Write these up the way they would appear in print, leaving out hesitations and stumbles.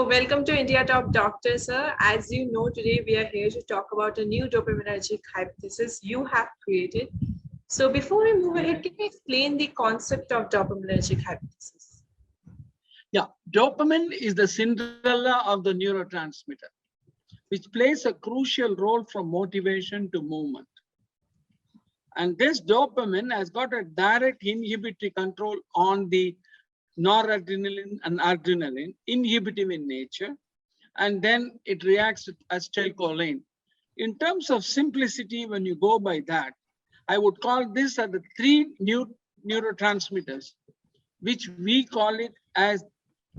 So welcome to India Top Doctor, sir. As you know, today we are here to talk about a new dopaminergic hypothesis you have created. So before we move ahead, can you explain the concept of dopaminergic hypothesis? Yeah, dopamine is the Cinderella of the neurotransmitter, which plays a crucial role from motivation to movement. And this dopamine has got a direct inhibitory control on the noradrenaline and adrenaline, inhibitive in nature, and then it reacts with acetylcholine. In terms of simplicity, when you go by that, I would call this as the three neurotransmitters, which we call it as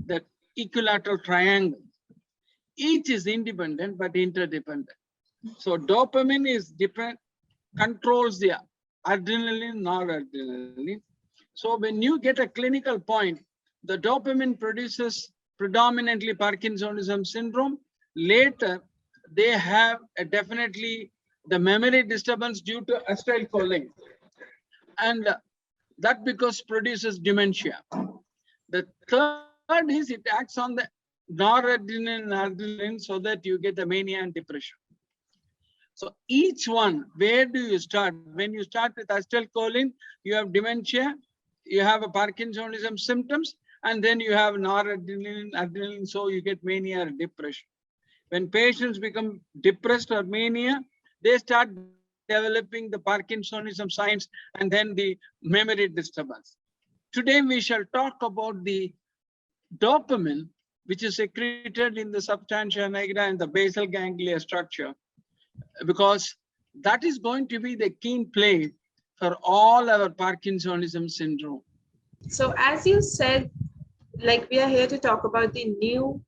the equilateral triangle. Each is independent but interdependent. So dopamine is different, controls the adrenaline, noradrenaline. So when you get a clinical point, the dopamine produces predominantly Parkinsonism syndrome. Later, they have definitely the memory disturbance due to acetylcholine. And that because produces dementia. The third is it acts on the noradrenaline and adrenaline so that you get the mania and depression. So each one, where do you start? When you start with acetylcholine, you have dementia, you have a Parkinsonism symptoms, and then you have noradrenaline, adrenaline, so you get mania or depression. When patients become depressed or mania, they start developing the Parkinsonism signs and then the memory disturbance. Today, we shall talk about the dopamine, which is secreted in the substantia nigra and the basal ganglia structure, because that is going to be the key play for all our Parkinsonism syndrome. So as you said, like we are here to talk about the new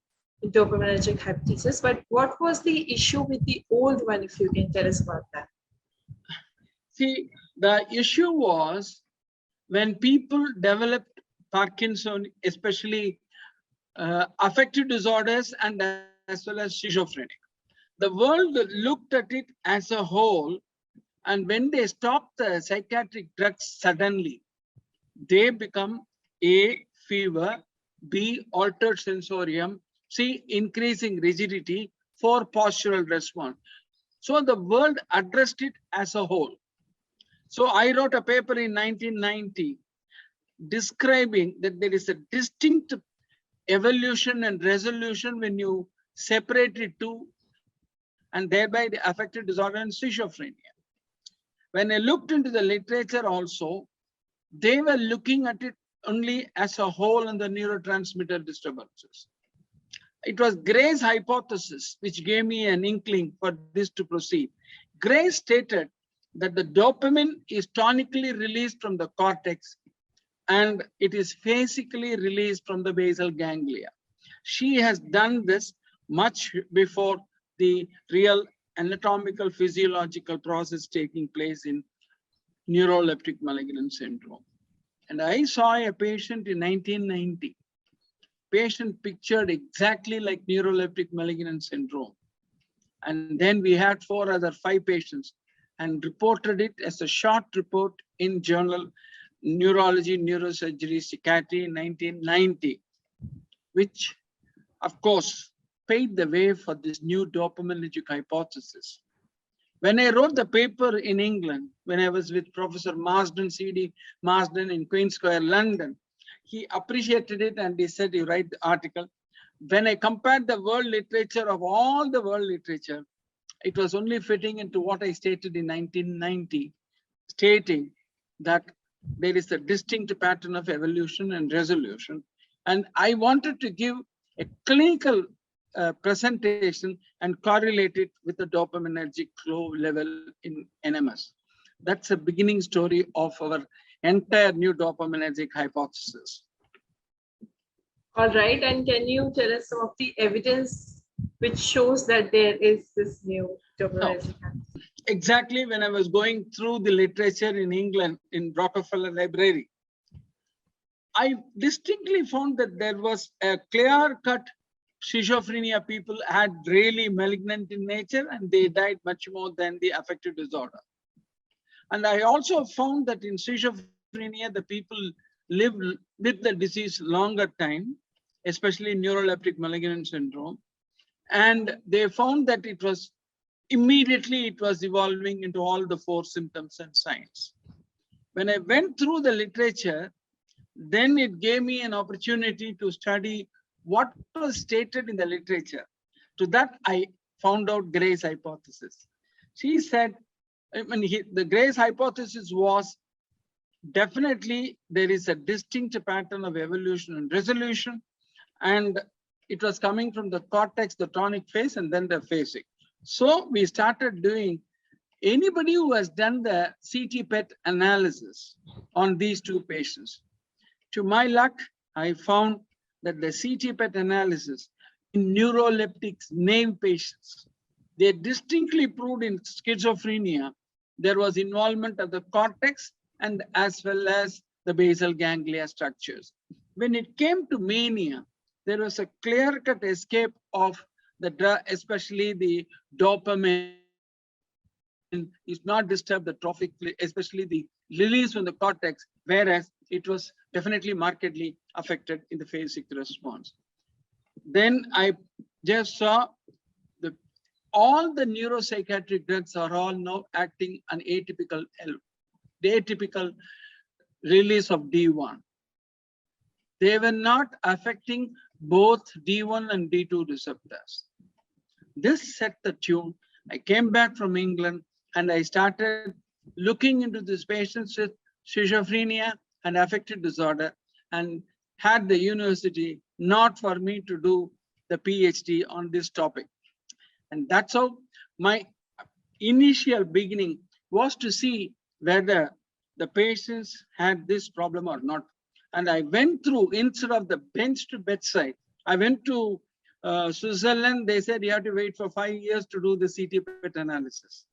dopaminergic hypothesis, but what was the issue with the old one, if you can tell us about that? See, the issue was when people developed Parkinson, especially affective disorders and as well as schizophrenia. The world looked at it as a whole, and when they stopped the psychiatric drugs suddenly, they become A, fever, B, altered sensorium, C, increasing rigidity, 4, postural response. So the world addressed it as a whole. So I wrote a paper in 1990 describing that there is a distinct evolution and resolution when you separate it to, and thereby the affective disorder and schizophrenia. When I looked into the literature also, they were looking at it only as a whole and the neurotransmitter disturbances. It was Gray's hypothesis which gave me an inkling for this to proceed. Gray stated that the dopamine is tonically released from the cortex and it is phasically released from the basal ganglia. She has done this much before the real anatomical physiological process taking place in neuroleptic malignant syndrome. And I saw a patient in 1990. Patient pictured exactly like neuroleptic malignant syndrome. And then we had 5 patients and reported it as a short report in journal Neurology, Neurosurgery, Psychiatry in 1990, which of course paved the way for this new dopaminergic hypothesis. When I wrote the paper in England, when I was with Professor Marsden, C.D. Marsden in Queen Square, London, he appreciated it and he said, you write the article. When I compared the world literature of all the world literature, it was only fitting into what I stated in 1990, stating that there is a distinct pattern of evolution and resolution. And I wanted to give a clinical presentation and correlate it with the dopaminergic flow level in NMS. That's a beginning story of our entire new dopaminergic hypothesis. All right, and can you tell us some of the evidence which shows that there is this new dopaminergic hypothesis? Exactly when I was going through the literature in England in Rockefeller Library, I distinctly found that there was a clear-cut schizophrenia people had really malignant in nature and they died much more than the affective disorder. And I also found that in schizophrenia, the people live with the disease longer time, especially neuroleptic malignant syndrome. And they found that it was immediately it was evolving into all the 4 symptoms and signs. When I went through the literature, then it gave me an opportunity to study what was stated in the literature. To that, I found out Gray's hypothesis. She said, the Gray's hypothesis was definitely there is a distinct pattern of evolution and resolution, and it was coming from the cortex, the tonic phase, and then the phasic. So we started doing, anybody who has done the CT PET analysis on these 2 patients, to my luck, I found that the CT PET analysis in neuroleptics named patients, they distinctly proved in schizophrenia, there was involvement of the cortex and as well as the basal ganglia structures. When it came to mania, there was a clear-cut escape of the drug, especially the dopamine is not disturbed the trophic, especially the release from the cortex, whereas it was definitely markedly affected in the phasic response. Then I just saw all the neuropsychiatric drugs are all now acting on atypical release of D1. They were not affecting both D1 and D2 receptors. This set the tune. I came back from England and I started looking into these patients with schizophrenia and affective disorder, and had the university not for me to do the PhD on this topic. And that's how my initial beginning was, to see whether the patients had this problem or not. And I went through, instead of the bench to bedside, I went to Switzerland. They said you have to wait for 5 years to do the CT PET analysis.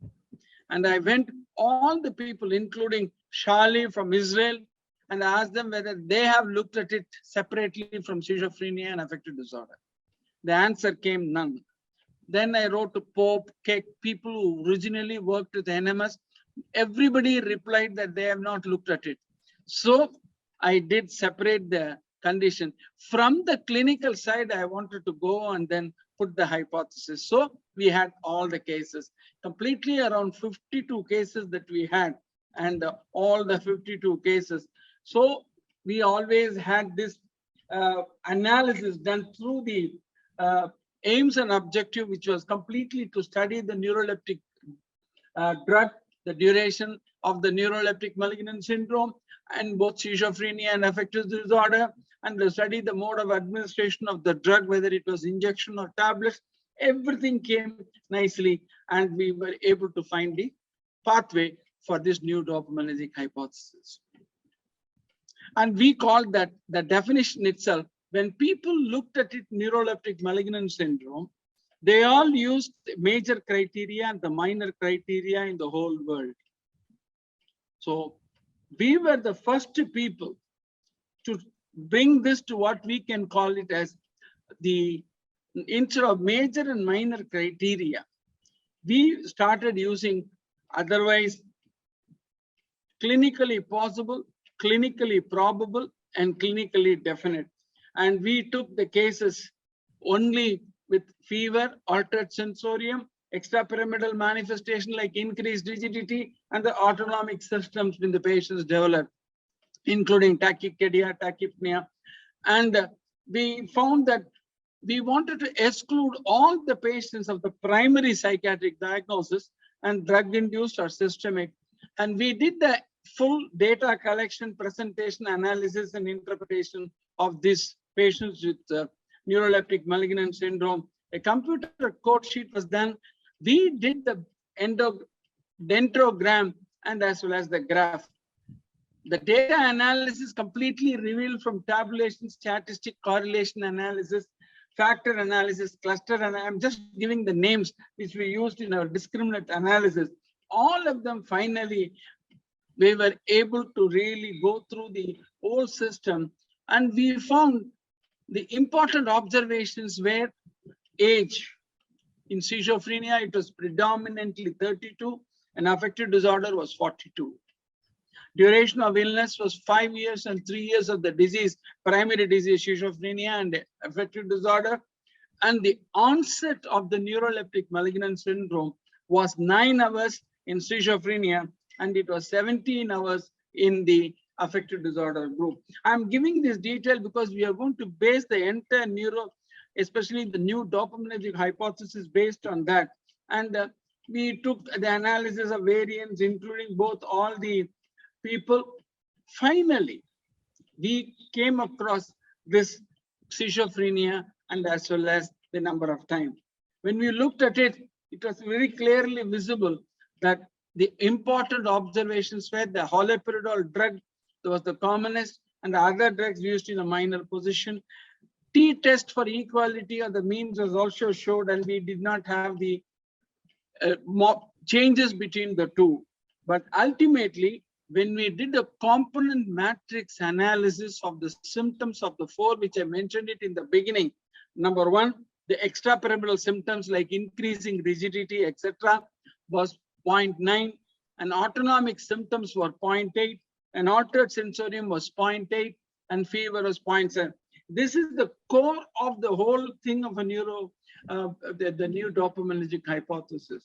And I went all the people, including Shali from Israel, and asked them whether they have looked at it separately from schizophrenia and affective disorder. The answer came none. Then I wrote to Pope, Keck, people who originally worked with NMS. Everybody replied that they have not looked at it. So I did separate the condition. From the clinical side, I wanted to go and then put the hypothesis. So we had all the cases, completely around 52 cases that we had, and all the 52 cases. So we always had this analysis done through the aims and objective, which was completely to study the neuroleptic drug, the duration of the neuroleptic malignant syndrome, and both schizophrenia and affective disorder, and to study the mode of administration of the drug, whether it was injection or tablets. Everything came nicely, and we were able to find the pathway for this new dopaminergic hypothesis. And we called that, the definition itself, when people looked at it, neuroleptic malignant syndrome, they all used major criteria and the minor criteria in the whole world. So we were the first people to bring this to what we can call it as the, instead of major and minor criteria, we started using otherwise clinically possible, clinically probable, and clinically definite. And we took the cases only with fever, altered sensorium, extrapyramidal manifestation like increased rigidity, and the autonomic systems when the patients develop, including tachycardia, tachypnea. And we found that we wanted to exclude all the patients of the primary psychiatric diagnosis and drug-induced or systemic. And we did the full data collection, presentation, analysis, and interpretation of these patients with neuroleptic malignant syndrome. A computer code sheet was done. We did the dendrogram and as well as the graph. The data analysis completely revealed from tabulation, statistic, correlation analysis, factor analysis, cluster, and I'm just giving the names which we used in our discriminant analysis. All of them, finally, we were able to really go through the whole system, and we found the important observations were age. In schizophrenia, it was predominantly 32, and affective disorder was 42. Duration of illness was 5 years and 3 years of the disease, primary disease, schizophrenia and affective disorder. And the onset of the neuroleptic malignant syndrome was 9 hours in schizophrenia, and it was 17 hours in the affective disorder group. I'm giving this detail because we are going to base the entire especially the new dopaminergic hypothesis based on that. And we took the analysis of variants, including both all the people. Finally, we came across this schizophrenia and as well as the number of times. When we looked at it, it was very clearly visible that the important observations were the haloperidol drug was the commonest, and the other drugs used in a minor position. T-test for equality of the means was also showed, and we did not have the changes between the two. But ultimately, when we did a component matrix analysis of the symptoms of the 4, which I mentioned it in the beginning, number 1, the extrapyramidal symptoms like increasing rigidity, etc., was 0.9, and autonomic symptoms were 0.8, and altered sensorium was 0.8, and fever was 0.7. This is the core of the whole thing of a the new dopaminergic hypothesis.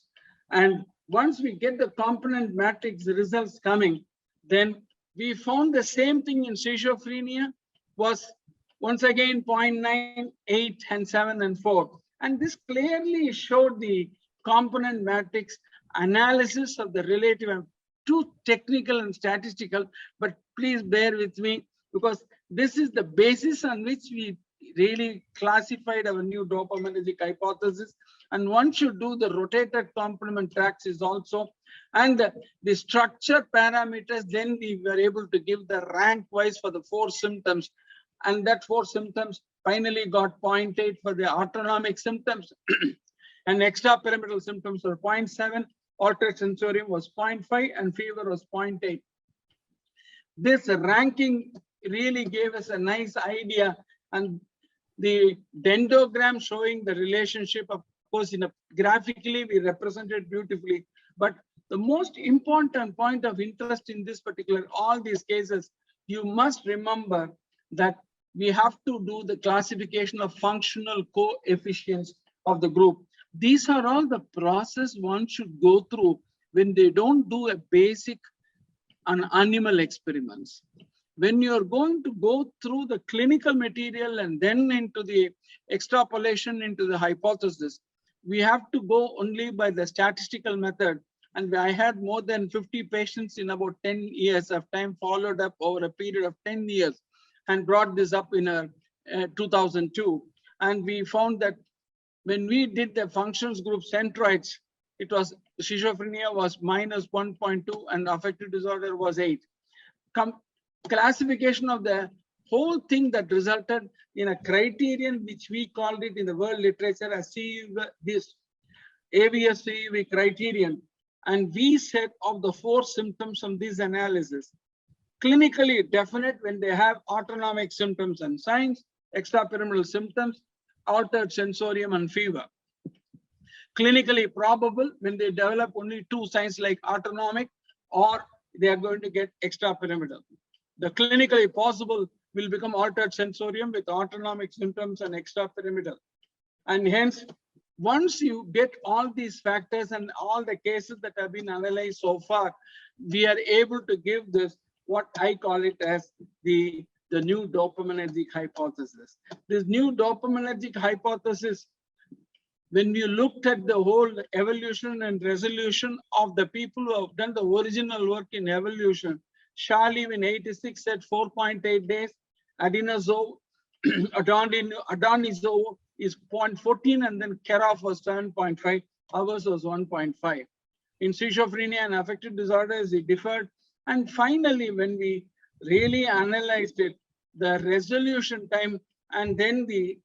And once we get the component matrix results coming, then we found the same thing in schizophrenia was once again 0.9, 8, and 7, and 4. And this clearly showed the component matrix analysis of the relative. I'm too technical and statistical, but please bear with me because this is the basis on which we really classified our new dopaminergic hypothesis. And one should do the rotated complement axis also. And the structure parameters, then we were able to give the rank wise for the 4 symptoms. And that 4 symptoms finally got 0.8 for the autonomic symptoms. And extrapyramidal symptoms were 0.7, altered sensorium was 0.5, and fever was 0.8. This ranking really gave us a nice idea, and the dendrogram showing the relationship, of course, graphically we represented beautifully. But the most important point of interest in this particular, all these cases, you must remember that we have to do the classification of functional coefficients of the group. These are all the process one should go through when they don't do a basic animal experiments. When you're going to go through the clinical material and then into the extrapolation into the hypothesis, we have to go only by the statistical method. And I had more than 50 patients in about 10 years of time, followed up over a period of 10 years, and brought this up in 2002. And we found that when we did the functions group centroids, it was schizophrenia was minus 1.2 and affective disorder was 8. Classification of the whole thing that resulted in a criterion which we called it in the world literature as this ABS-CUV criterion. And we said of the 4 symptoms from this analysis, clinically definite when they have autonomic symptoms and signs, extrapyramidal symptoms, altered sensorium, and fever. Clinically probable when they develop only 2 signs like autonomic, or they are going to get extrapyramidal. The clinically possible will become altered sensorium with autonomic symptoms and extrapyramidal. And hence, once you get all these factors and all the cases that have been analyzed so far, we are able to give this, what I call it as the new dopaminergic hypothesis. This new dopaminergic hypothesis, when you looked at the whole evolution and resolution of the people who have done the original work in evolution, Sharleaf in 86 said 4.8 days, Adinazov, Adonizov is 0.14, and then Keroff was 7.5, ours was 1.5. In schizophrenia and affective disorders, it differed. And finally, when we really analyzed it, the resolution time and then the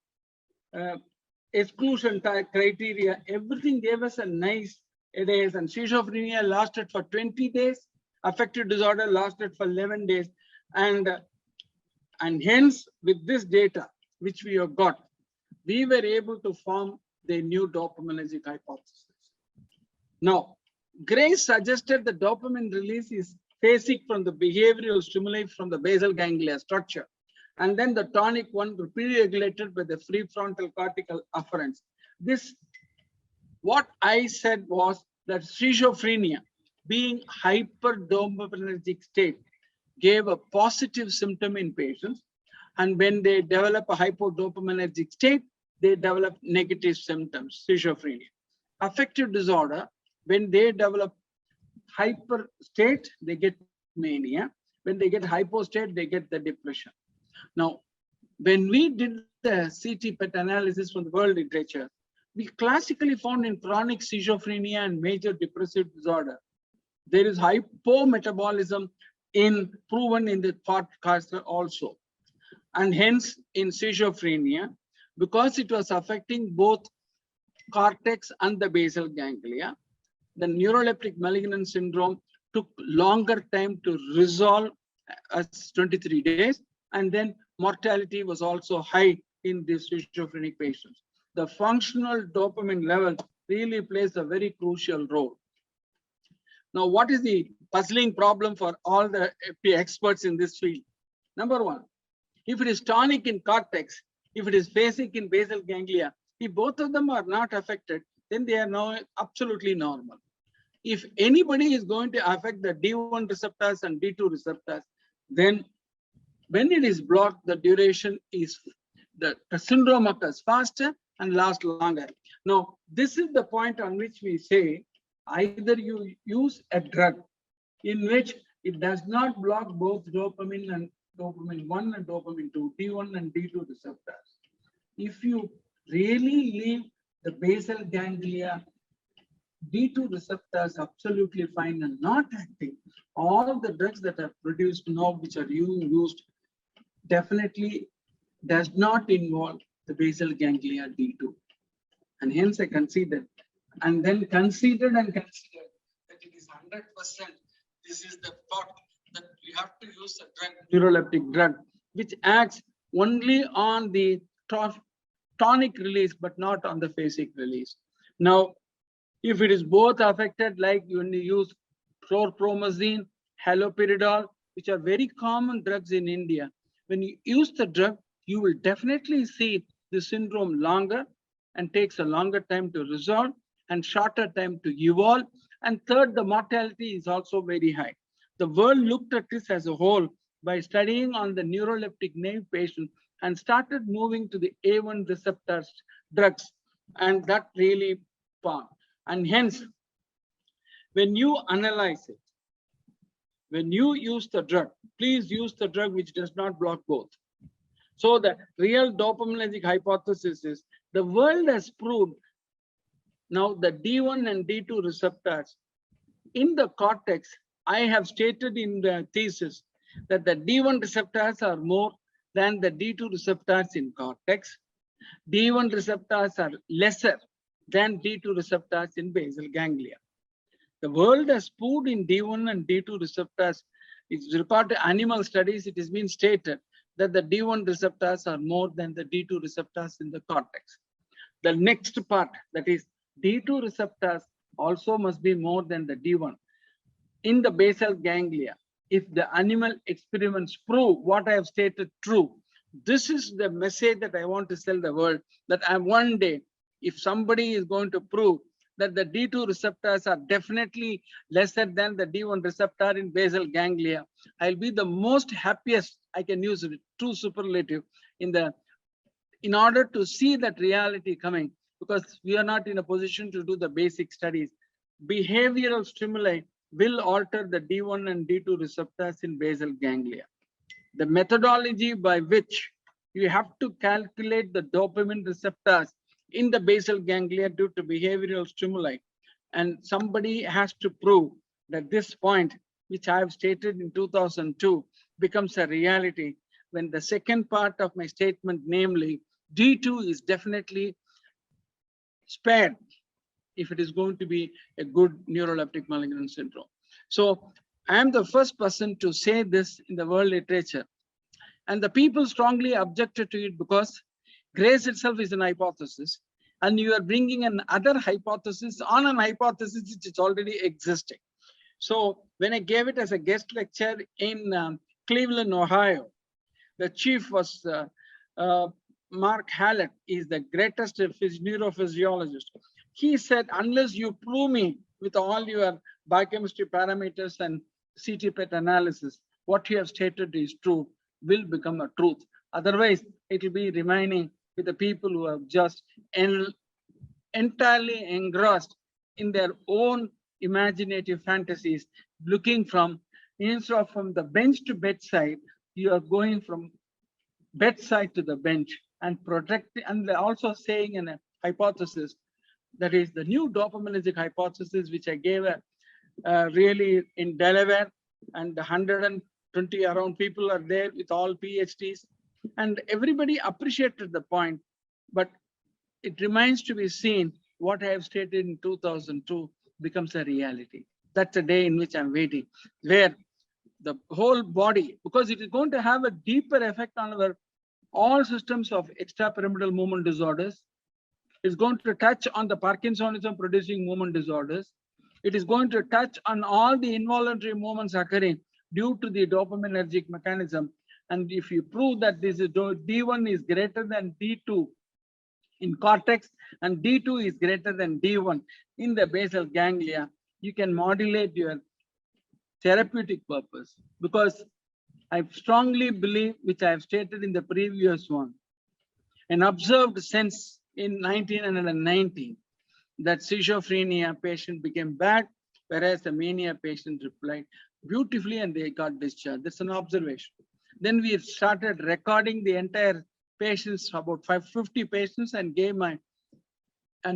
exclusion criteria, everything gave us a nice days. And schizophrenia lasted for 20 days, affective disorder lasted for 11 days. And hence, with this data, which we have got, we were able to form the new dopaminergic hypothesis. Now, Gray suggested the dopamine release is phasic from the behavioral stimuli from the basal ganglia structure. And then the tonic one pre-regulated by the prefrontal cortical afferents. This, what I said was that schizophrenia, being hyperdopaminergic state, gave a positive symptom in patients. And when they develop a hypodopaminergic state, they develop negative symptoms, schizophrenia. Affective disorder, when they develop hyper state, they get mania. When they get hypo state, they get the depression. Now, when we did the CT PET analysis from the world literature, we classically found in chronic schizophrenia and major depressive disorder, there is hypometabolism proven in the podcast also. And hence in schizophrenia, because it was affecting both cortex and the basal ganglia, the neuroleptic malignant syndrome took longer time to resolve as 23 days. And then mortality was also high in these schizophrenic patients. The functional dopamine level really plays a very crucial role. Now, what is the puzzling problem for all the experts in this field? Number one, if it is tonic in cortex, if it is phasic in basal ganglia, if both of them are not affected, then they are now absolutely normal. If anybody is going to affect the D1 receptors and D2 receptors, then when it is blocked, the duration is, the syndrome occurs faster and lasts longer. Now, this is the point on which we say, either you use a drug in which it does not block both dopamine and dopamine 1 and dopamine 2, D1 and D2 receptors. If you really leave the basal ganglia, D2 receptors absolutely fine and not acting, all the drugs that are produced now, which are used, definitely does not involve the basal ganglia D2. And hence I considered, and then considered that it is 100%. This is the thought that you have to use a drug, neuroleptic drug, which acts only on the tonic release, but not on the phasic release. Now, if it is both affected, like when you use chlorpromazine, haloperidol, which are very common drugs in India, when you use the drug, you will definitely see the syndrome longer and takes a longer time to resolve and shorter time to evolve. And third, the mortality is also very high. The world looked at this as a whole by studying on the neuroleptic naive patient and started moving to the A1 receptors drugs, and that really found. And hence, when you analyze it, when you use the drug, please use the drug which does not block both. So the real dopaminergic hypothesis is the world has proved now the D1 and D2 receptors in the cortex. I have stated in the thesis that the D1 receptors are more than the D2 receptors in cortex. D1 receptors are lesser than D2 receptors in basal ganglia. The world has proved in D1 and D2 receptors. It's recorded animal studies. It has been stated that the D1 receptors are more than the D2 receptors in the cortex. The next part, that is D2 receptors also must be more than the D1 in the basal ganglia. If the animal experiments prove what I have stated true, this is the message that I want to tell the world, that one day, if somebody is going to prove that the D2 receptors are definitely lesser than the D1 receptor in basal ganglia, I'll be the most happiest. I can use a true superlative in order to see that reality coming, because we are not in a position to do the basic studies. Behavioral stimuli will alter the D1 and D2 receptors in basal ganglia. The methodology by which you have to calculate the dopamine receptors in the basal ganglia due to behavioral stimuli, and somebody has to prove that this point, which I have stated in 2002, becomes a reality when the second part of my statement, namely D2 is definitely spared if it is going to be a good neuroleptic malignant syndrome. So I am the first person to say this in the world literature, and the people strongly objected to it because grace itself is an hypothesis, and you are bringing another hypothesis on an hypothesis which is already existing. So when I gave it as a guest lecture in Cleveland, Ohio, the chief was Mark Hallett, is the greatest neurophysiologist. He said, unless you prove me with all your biochemistry parameters and CT PET analysis, what you have stated is true, will become a truth. Otherwise, it will be remaining with the people who have just entirely engrossed in their own imaginative fantasies, looking from, instead of from the bench to bedside, you are going from bedside to the bench and protecting, and also saying in a hypothesis, that is the new dopaminergic hypothesis, which I gave really in Delaware, and 120 around people are there with all PhDs, and everybody appreciated the point, but it remains to be seen what I have stated in 2002 becomes a reality. That's the day in which I'm waiting, where the whole body, because it is going to have a deeper effect on our all systems of extrapyramidal movement disorders. It's going to touch on the Parkinsonism producing movement disorders. It is going to touch on all the involuntary movements occurring due to the dopaminergic mechanism. And if you prove that this is D1 is greater than D2 in cortex and D2 is greater than D1 in the basal ganglia, you can modulate your therapeutic purpose. Because I strongly believe, which I have stated in the previous one, an observed sense in 1990 that schizophrenia patient became bad, whereas the mania patient replied beautifully and they got discharged. That's an observation. Then we started recording the entire patients, about 550 patients, and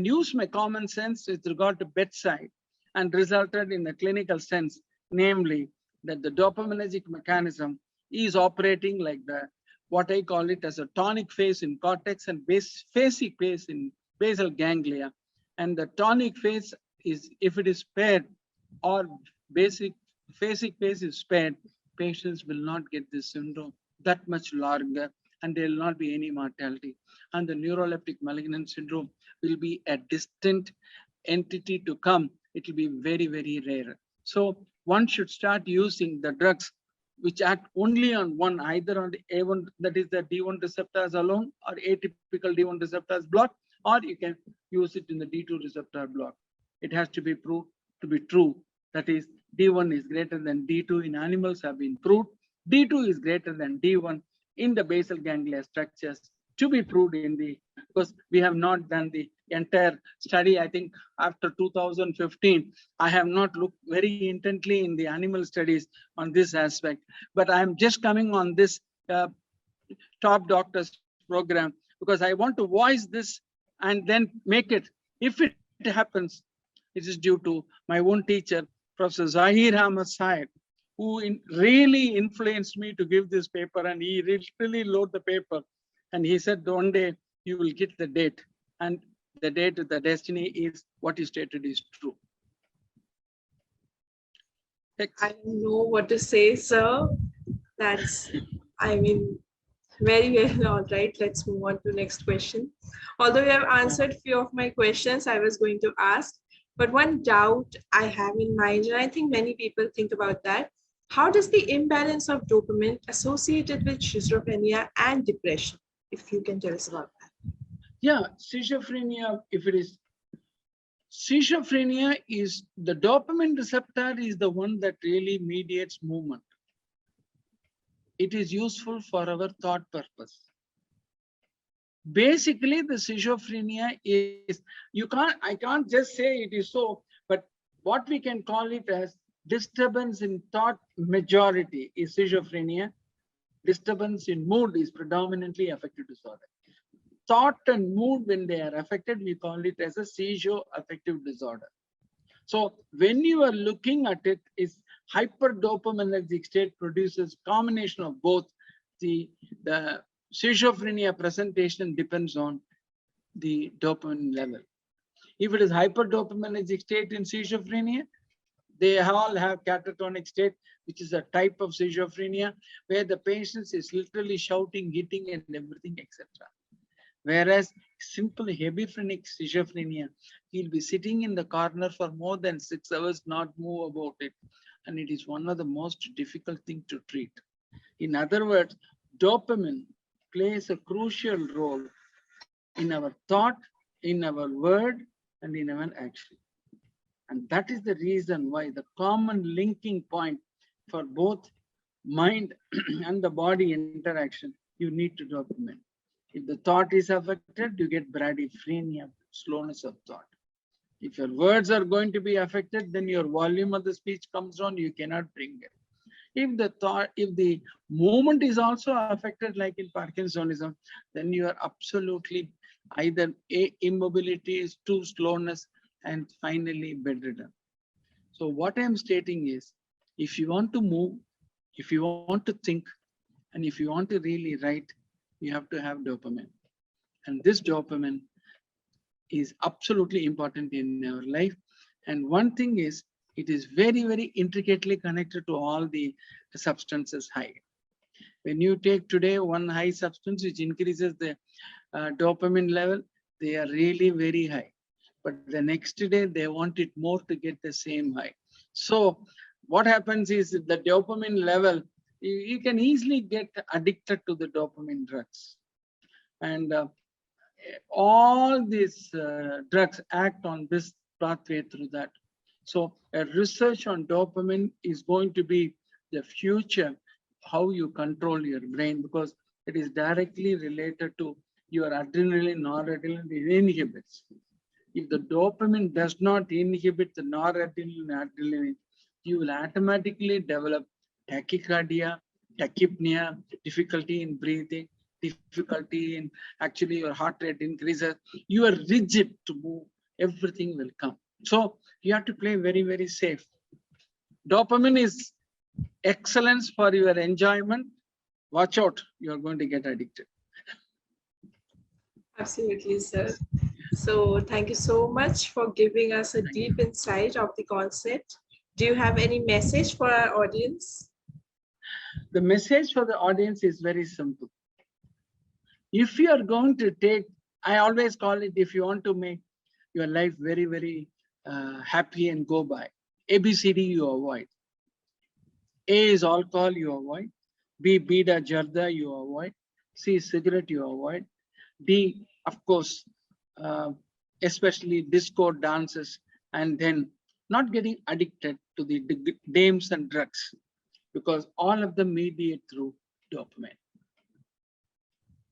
used my common sense with regard to bedside, and resulted in a clinical sense, namely that the dopaminergic mechanism is operating like what I call it as a tonic phase in cortex and phasic phase in basal ganglia. And the tonic phase is, if it is spared, or phasic phase is spared, patients will not get this syndrome that much longer, and there will not be any mortality. And the neuroleptic malignant syndrome will be a distant entity to come. It will be very, very rare. So one should start using the drugs which act only on one, either on the A1, that is the D1 receptors alone, or atypical D1 receptors block, or you can use it in the D2 receptor block. It has to be proved to be true. That is, D1 is greater than D2 in animals have been proved. D2 is greater than D1 in the basal ganglia structures, to be proved in the, because we have not done the entire study. I think after 2015, I have not looked very intently in the animal studies on this aspect, but I am just coming on this Topdoctor's program because I want to voice this and then make it. If it happens, it is due to my own teacher, Professor Zahir Ahmad Syed, who really influenced me to give this paper, and he literally wrote the paper. And he said, one day you will get the date, and the date, the destiny is what you stated is true. I don't know what to say, sir. That's, I mean, very well. All right, let's move on to the next question. Although you have answered few of my questions I was going to ask, but one doubt I have in mind, and I think many people think about that, how does the imbalance of dopamine associated with schizophrenia and depression? If you can tell us about that. Yeah, schizophrenia, if it is, schizophrenia is the dopamine receptor is the one that really mediates movement. It is useful for our thought purpose. Basically, the schizophrenia is, I can't just say it is so, but what we can call it as disturbance in thought majority is schizophrenia. Disturbance in mood is predominantly affective disorder. Thought and mood, when they are affected, we call it as a schizoaffective disorder. So when you are looking at it, is hyperdopaminergic state produces combination of both. The schizophrenia presentation depends on the dopamine level. If it is hyperdopaminergic state in schizophrenia, they all have catatonic state, which is a type of schizophrenia where the patient is literally shouting, hitting, and everything, etc. Whereas simple hebephrenic schizophrenia, he'll be sitting in the corner for more than 6 hours, not move about it. And it is one of the most difficult things to treat. In other words, dopamine plays a crucial role in our thought, in our word, and in our action. And that is the reason why the common linking point for both mind and the body interaction, you need to dopamine. If the thought is affected, you get bradyphrenia, slowness of thought. If your words are going to be affected, then your volume of the speech comes down, you cannot bring it. If the movement is also affected, like in Parkinsonism, then you are absolutely either immobility, two slowness, and finally bedridden. So what I'm stating is, if you want to move, if you want to think, and if you want to really write, you have to have dopamine. And this dopamine is absolutely important in our life. And one thing is, it is very, very intricately connected to all the substances high. When you take today one high substance which increases the dopamine level, they are really very high. But the next day they want it more to get the same high. So what happens is the dopamine level, you can easily get addicted to the dopamine drugs. And all these drugs act on this pathway through that. So a research on dopamine is going to be the future, how you control your brain, because it is directly related to your adrenaline, noradrenaline, it inhibits. If the dopamine does not inhibit the noradrenaline, adrenaline, you will automatically develop tachycardia, tachypnea, difficulty in breathing, difficulty in actually your heart rate increases. You are rigid to move, everything will come. So you have to play very, very safe. Dopamine is excellence for your enjoyment. Watch out, you are going to get addicted. Absolutely, sir. So thank you so much for giving us a deep insight of the concept. Do you have any message for our audience? The message for the audience is very simple. If you are going to take, I always call it, if you want to make your life very, very happy and go by, ABCD you avoid. A is alcohol, you avoid. B, bida, jarda, you avoid. C, cigarette, you avoid. D, of course, especially disco dances, and then not getting addicted to the dames and drugs, because all of them mediate through dopamine.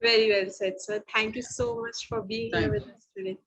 Very well said, sir. Thank you so much for being here with us today.